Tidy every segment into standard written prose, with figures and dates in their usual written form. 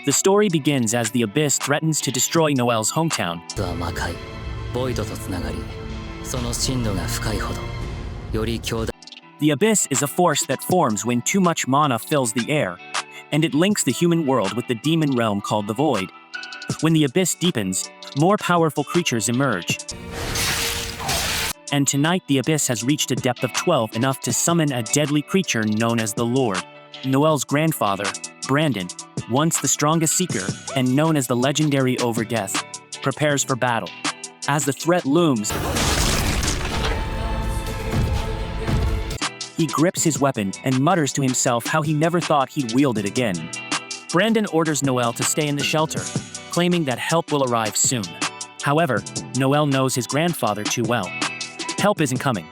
The story begins as the Abyss threatens to destroy Noel's hometown. は魔界、ボイドとつながり、その深度が深いほど、より強大。The Abyss is a force that forms when too much mana fills the air, and it links the human world with the demon realm called the Void. When the Abyss deepens, more powerful creatures emerge. And tonight the Abyss has reached a depth of 12 enough to summon a deadly creature known as the Lord. Noel's grandfather, Brandon, once the strongest seeker and known as the legendary Overdeath, prepares for battle. As the threat looms, he grips his weapon and mutters to himself how he never thought he'd wield it again. Brandon orders Noel to stay in the shelter, claiming that help will arrive soon. However, Noel knows his grandfather too well. Help isn't coming.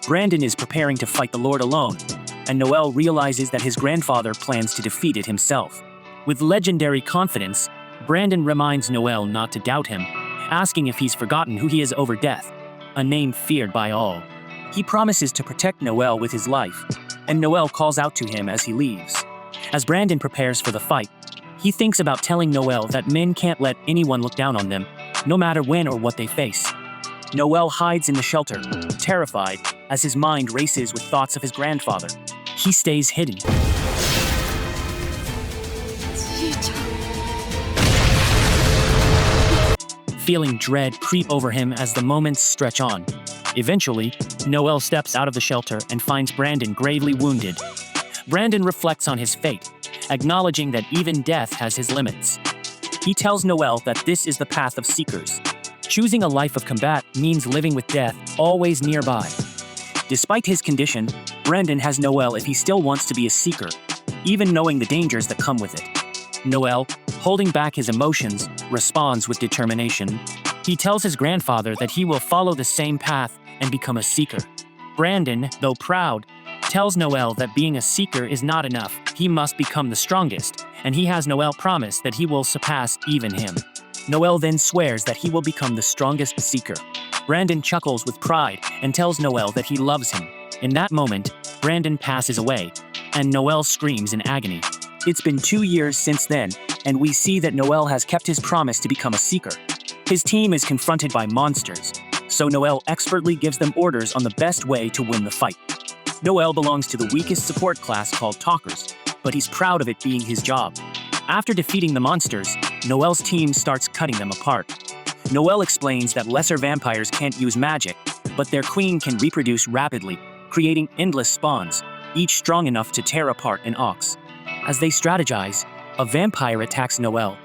Brandon is preparing to fight the Lord alone, and Noel realizes that his grandfather plans to defeat it himself. With legendary confidence, Brandon reminds Noel not to doubt him, asking if he's forgotten who he is over death, a name feared by all. He promises to protect Noel with his life, and Noel calls out to him as he leaves. As Brandon prepares for the fight, he thinks about telling Noel that men can't let anyone look down on them, no matter when or what they face. Noel hides in the shelter, terrified, as his mind races with thoughts of his grandfather. He stays hidden. Feeling dread creep over him as the moments stretch on. Eventually, Noel steps out of the shelter and finds Brandon gravely wounded. Brandon reflects on his fate, acknowledging that even death has his limits. He tells Noel that this is the path of seekers. Choosing a life of combat means living with death always nearby. Despite his condition, Brandon has Noel if he still wants to be a seeker, even knowing the dangers that come with it. Noel, holding back his emotions, responds with determination. He tells his grandfather that he will follow the same path and become a seeker. Brandon, though proud, tells Noel that being a seeker is not enough. He must become the strongest, and he has Noel promise that he will surpass even him. Noel then swears that he will become the strongest seeker. Brandon chuckles with pride and tells Noel that he loves him. In that moment, Brandon passes away, and Noel screams in agony. It's been 2 years since then, and we see that Noel has kept his promise to become a seeker. His team is confronted by monsters, so Noel expertly gives them orders on the best way to win the fight. Noel belongs to the weakest support class called Talkers, but he's proud of it being his job. After defeating the monsters, Noel's team starts cutting them apart. Noel explains that lesser vampires can't use magic, but their queen can reproduce rapidly, creating endless spawns, each strong enough to tear apart an ox. As they strategize, a vampire attacks Noel,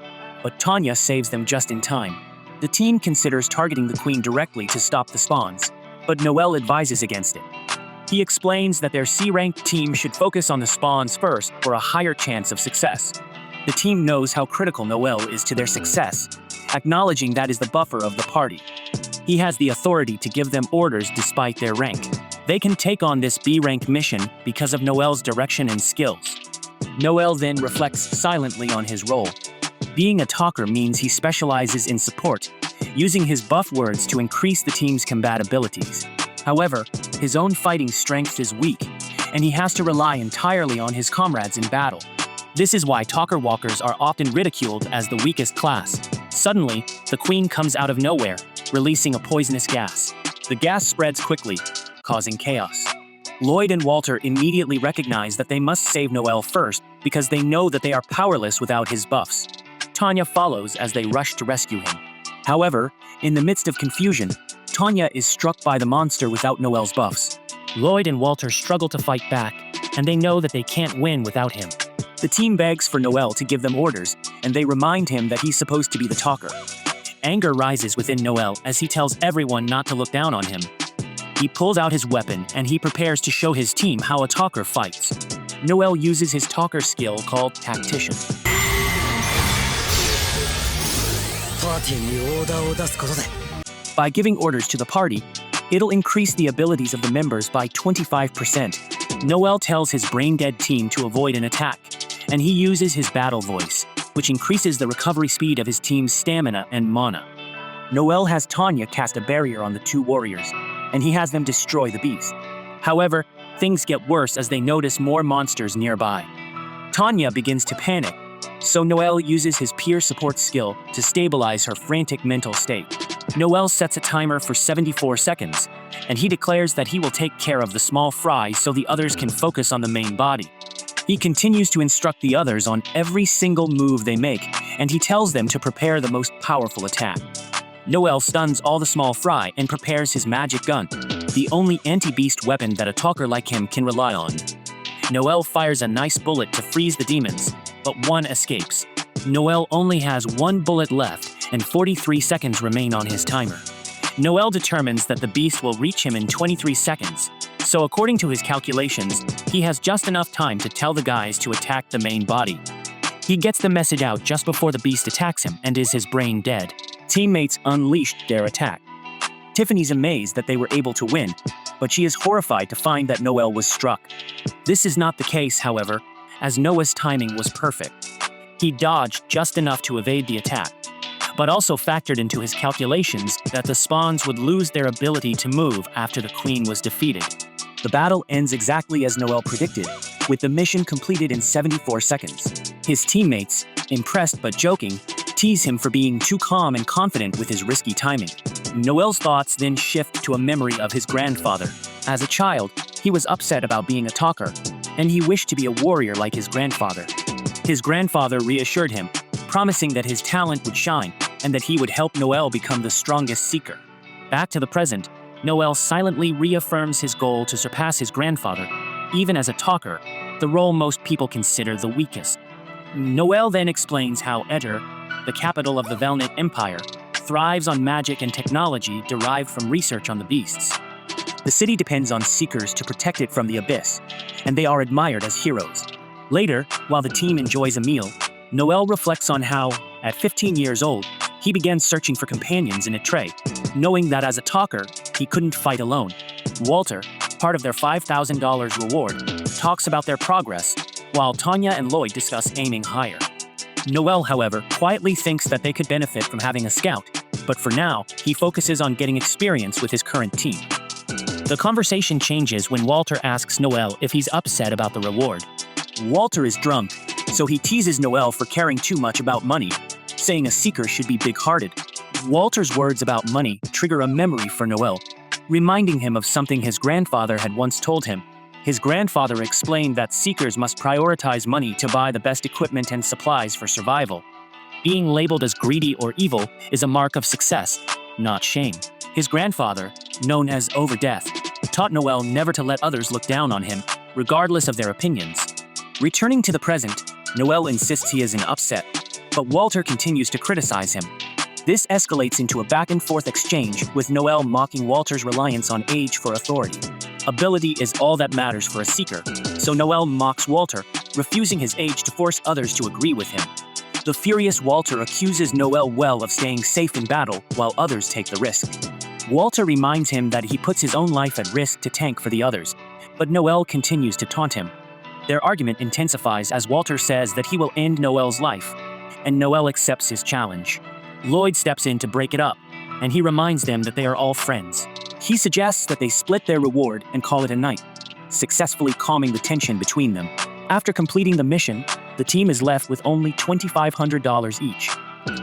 but Tanya saves them just in time. The team considers targeting the queen directly to stop the spawns, but Noel advises against it. He explains that their C-ranked team should focus on the spawns first for a higher chance of success. The team knows how critical Noel is to their success, acknowledging that is the buffer of the party. He has the authority to give them orders despite their rank. They can take on this B-rank mission because of Noel's direction and skills. Noel then reflects silently on his role. Being a talker means he specializes in support, using his buff words to increase the team's combat abilities. However, his own fighting strength is weak, and he has to rely entirely on his comrades in battle. This is why talker walkers are often ridiculed as the weakest class. Suddenly, the queen comes out of nowhere, releasing a poisonous gas. The gas spreads quickly, causing chaos. Lloyd and Walter immediately recognize that they must save Noel first because they know that they are powerless without his buffs. Tanya follows as they rush to rescue him. However, in the midst of confusion, Tanya is struck by the monster without Noel's buffs. Lloyd and Walter struggle to fight back, and they know that they can't win without him. The team begs for Noel to give them orders, and they remind him that he's supposed to be the talker. Anger rises within Noel as he tells everyone not to look down on him. He pulls out his weapon and he prepares to show his team how a talker fights. Noel uses his talker skill called Tactician. By giving orders to the party, it'll increase the abilities of the members by 25%. Noel tells his brain-dead team to avoid an attack, and he uses his battle voice, which increases the recovery speed of his team's stamina and mana. Noel has Tanya cast a barrier on the two warriors, and he has them destroy the beast. However, things get worse as they notice more monsters nearby. Tanya begins to panic, so Noel uses his peer support skill to stabilize her frantic mental state. Noel sets a timer for 74 seconds, and he declares that he will take care of the small fry so the others can focus on the main body. He continues to instruct the others on every single move they make, and he tells them to prepare the most powerful attack. Noel stuns all the small fry and prepares his magic gun, the only anti-beast weapon that a talker like him can rely on. Noel fires a nice bullet to freeze the demons, but one escapes. Noel only has one bullet left, and 43 seconds remain on his timer. Noel determines that the beast will reach him in 23 seconds, so according to his calculations, he has just enough time to tell the guys to attack the main body. He gets the message out just before the beast attacks him and is his brain dead. Teammates unleashed their attack. Tiffany's amazed that they were able to win, but she is horrified to find that Noel was struck. This is not the case, however, as Noah's timing was perfect. He dodged just enough to evade the attack, but also factored into his calculations that the spawns would lose their ability to move after the queen was defeated. The battle ends exactly as Noel predicted, with the mission completed in 74 seconds. His teammates, impressed but joking, tease him for being too calm and confident with his risky timing. Noel's thoughts then shift to a memory of his grandfather. As a child, he was upset about being a talker, and he wished to be a warrior like his grandfather. His grandfather reassured him, promising that his talent would shine and that he would help Noel become the strongest seeker. Back to the present, Noel silently reaffirms his goal to surpass his grandfather, even as a talker, the role most people consider the weakest. Noel then explains how Etter, the capital of the Velnet Empire, thrives on magic and technology derived from research on the beasts. The city depends on seekers to protect it from the abyss, and they are admired as heroes. Later, while the team enjoys a meal, Noel reflects on how, at 15 years old, he began searching for companions in a tray, knowing that as a talker, he couldn't fight alone. Walter, part of their $5,000 reward, talks about their progress, while Tanya and Lloyd discuss aiming higher. Noel, however, quietly thinks that they could benefit from having a scout, but for now, he focuses on getting experience with his current team. The conversation changes when Walter asks Noel if he's upset about the reward. Walter is drunk, so he teases Noel for caring too much about money, saying a seeker should be big-hearted. Walter's words about money trigger a memory for Noel, reminding him of something his grandfather had once told him. His grandfather explained that seekers must prioritize money to buy the best equipment and supplies for survival. Being labeled as greedy or evil is a mark of success, not shame. His grandfather, known as Overdeath, taught Noel never to let others look down on him, regardless of their opinions. Returning to the present, Noel insists he is in upset, but Walter continues to criticize him. This escalates into a back-and-forth exchange, with Noel mocking Walter's reliance on age for authority. Ability is all that matters for a seeker, so Noel mocks Walter, refusing his age to force others to agree with him. The furious Walter accuses Noel of staying safe in battle while others take the risk. Walter reminds him that he puts his own life at risk to tank for the others, but Noel continues to taunt him. Their argument intensifies as Walter says that he will end Noel's life, and Noel accepts his challenge. Lloyd steps in to break it up, and he reminds them that they are all friends. He suggests that they split their reward and call it a night, successfully calming the tension between them. After completing the mission, the team is left with only $2,500 each.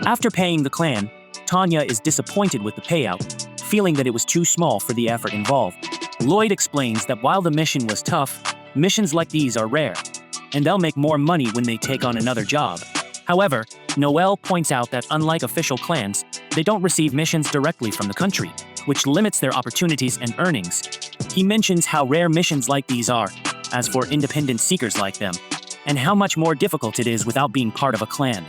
After paying the clan, Tanya is disappointed with the payout, feeling that it was too small for the effort involved. Lloyd explains that while the mission was tough, missions like these are rare, and they'll make more money when they take on another job. However, Noel points out that unlike official clans, they don't receive missions directly from the country, which limits their opportunities and earnings. He mentions how rare missions like these are, as for independent seekers like them, and how much more difficult it is without being part of a clan.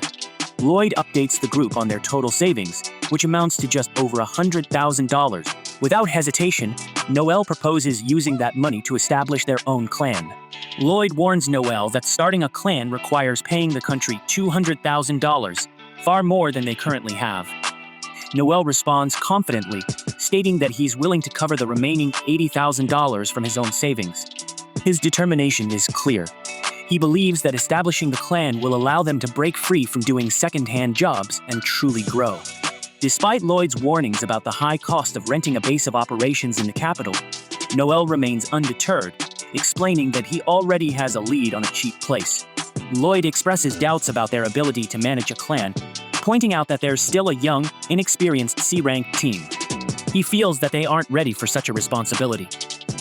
Lloyd updates the group on their total savings, which amounts to just over $100,000. Without hesitation, Noel proposes using that money to establish their own clan. Lloyd warns Noel that starting a clan requires paying the country $200,000, far more than they currently have. Noel responds confidently, stating that he's willing to cover the remaining $80,000 from his own savings. His determination is clear. He believes that establishing the clan will allow them to break free from doing second-hand jobs and truly grow. Despite Lloyd's warnings about the high cost of renting a base of operations in the capital, Noel remains undeterred, explaining that he already has a lead on a cheap place. Lloyd expresses doubts about their ability to manage a clan, pointing out that there's still a young, inexperienced C-rank team. He feels that they aren't ready for such a responsibility.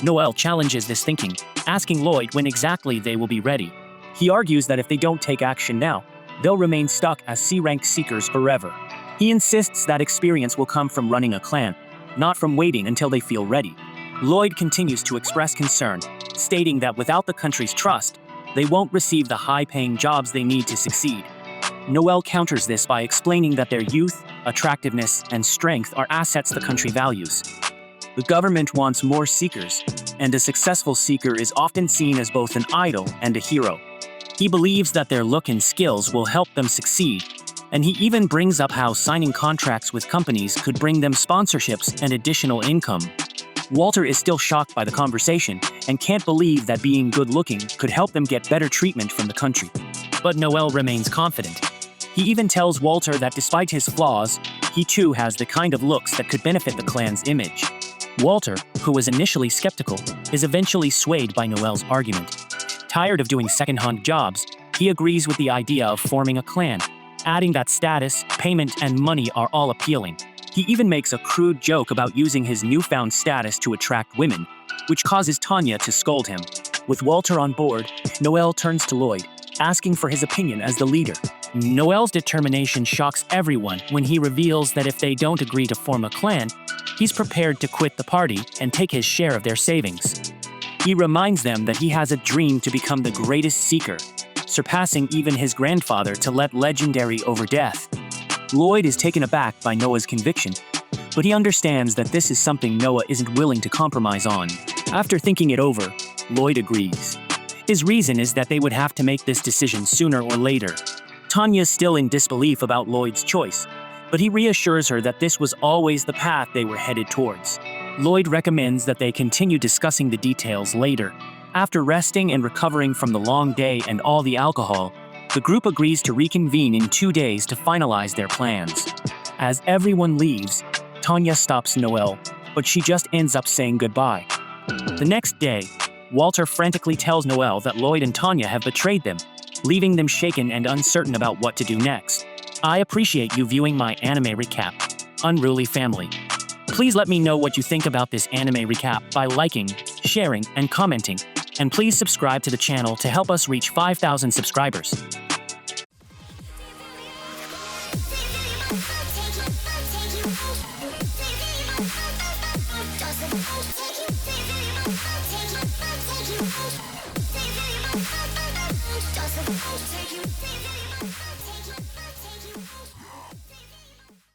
Noel challenges this thinking, asking Lloyd when exactly they will be ready. He argues that if they don't take action now, they'll remain stuck as C-rank seekers forever. He insists that experience will come from running a clan, not from waiting until they feel ready. Lloyd continues to express concern, stating that without the country's trust, they won't receive the high-paying jobs they need to succeed. Noel counters this by explaining that their youth, attractiveness, and strength are assets the country values. The government wants more seekers, and a successful seeker is often seen as both an idol and a hero. He believes that their look and skills will help them succeed, and he even brings up how signing contracts with companies could bring them sponsorships and additional income. Walter is still shocked by the conversation and can't believe that being good-looking could help them get better treatment from the country. But Noel remains confident. He even tells Walter that despite his flaws, he too has the kind of looks that could benefit the clan's image. Walter, who was initially skeptical, is eventually swayed by Noel's argument. Tired of doing second-hand jobs, he agrees with the idea of forming a clan, adding that status, payment, and money are all appealing. He even makes a crude joke about using his newfound status to attract women, which causes Tanya to scold him. With Walter on board, Noel turns to Lloyd, asking for his opinion as the leader. Noel's determination shocks everyone when he reveals that if they don't agree to form a clan, he's prepared to quit the party and take his share of their savings. He reminds them that he has a dream to become the greatest seeker, surpassing even his grandfather to let legendary over death. Lloyd is taken aback by Noah's conviction, but he understands that this is something Noah isn't willing to compromise on. After thinking it over, Lloyd agrees. His reason is that they would have to make this decision sooner or later. Tanya's still in disbelief about Lloyd's choice, but he reassures her that this was always the path they were headed towards. Lloyd recommends that they continue discussing the details later. After resting and recovering from the long day and all the alcohol, the group agrees to reconvene in 2 days to finalize their plans. As everyone leaves, Tanya stops Noel, but she just ends up saying goodbye. The next day, Walter frantically tells Noel that Lloyd and Tanya have betrayed them, leaving them shaken and uncertain about what to do next. I appreciate you viewing my anime recap, Unruly Family. Please let me know what you think about this anime recap by liking, sharing, and commenting. And please subscribe to the channel to help us reach 5,000 subscribers.